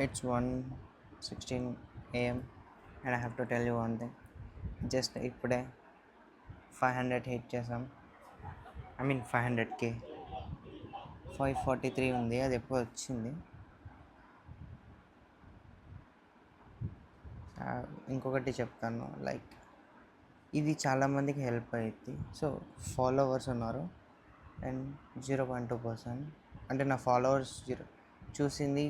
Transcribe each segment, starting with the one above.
It's 1:16 a.m. and I have to tell you one thing. Just ఇప్పుడే 500 hit చేసాం. 500K. 543 ఉంది, అది ఎప్పుడు వచ్చింది. ఇంకొకటి చెప్తాను, లైక్ ఇది చాలామందికి హెల్ప్ అవుతుంది. సో ఫాలోవర్స్ ఉన్నారు అండ్ 0.2%, అంటే నా ఫాలోవర్స్ చూసింది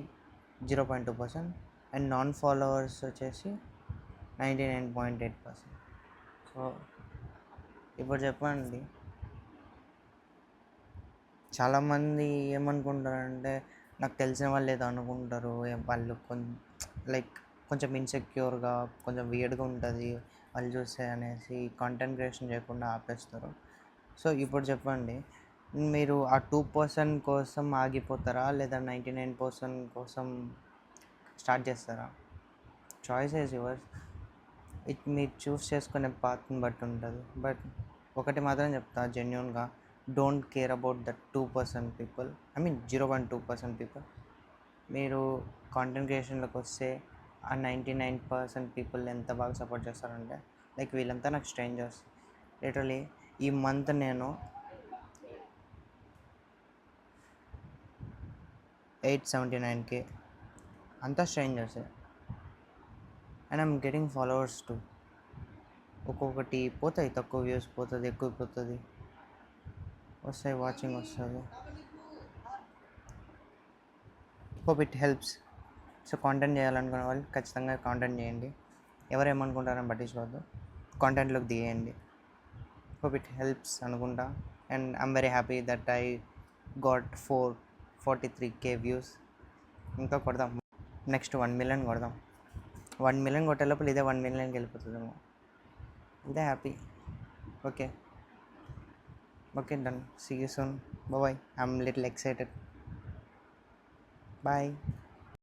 0.2% అండ్ నాన్ ఫాలోవర్స్ వచ్చేసి 99.8%. సో ఇప్పుడు చెప్పండి, చాలామంది ఏమనుకుంటారంటే నాకు తెలిసిన వాళ్ళు ఏదో అనుకుంటారు, వాళ్ళు కొంచెం ఇన్సెక్యూర్గా, కొంచెం వియర్డ్గా ఉంటుంది వాళ్ళు చూస్తే అనేసి కాంటెంట్ క్రియేషన్ చేయకుండా ఆపేస్తారు. సో ఇప్పుడు చెప్పండి, మీరు ఆ 2% కోసం ఆగిపోతారా లేదా 99% కోసం స్టార్ట్ చేస్తారా? Choice is yours. మీరు చూస్ చేసుకునే పాత్ని బట్టి ఉంటుంది. బట్ ఒకటి మాత్రం చెప్తా జెన్యూన్గా, don't care about the 2% people, 0.2% people. మీరు కాంటెంట్ క్రియేషన్లోకి వస్తే ఆ 99% పీపుల్ ఎంత బాగా సపోర్ట్ చేస్తారంటే, లైక్ వీళ్ళంతా నాకు స్ట్రేంజర్స్. లిటరలీ ఈ మంత్ నేను 879K, అంతా స్ట్రేంజర్సే. And I'm getting followers too. ఒక్కొక్కటి పోతాయి, తక్కువ వ్యూస్ పోతుంది, ఎక్కువ పోతుంది, వస్తాయి, వాచింగ్ వస్తుంది. Hope it helps. So content చేయాలనుకునే వాళ్ళు ఖచ్చితంగా కాంటెంట్ చేయండి. ఎవరు ఏమనుకుంటారని పట్టించుకోవద్దు, కాంటెంట్లోకి దిగేయండి. హోప్ ఇట్ హెల్ప్స్ అనుకుంటా. And I'm very happy that I got 443K views. ఇంకా కొడదాం, నెక్స్ట్ 1 million కొడదాం. 1 million కొట్టే లోపల ఇదే 1 millionకి వెళ్ళిపోతుందేమో. ఇదే happy. Okay, done. See you soon. Bye-bye. I'm a little excited. Bye.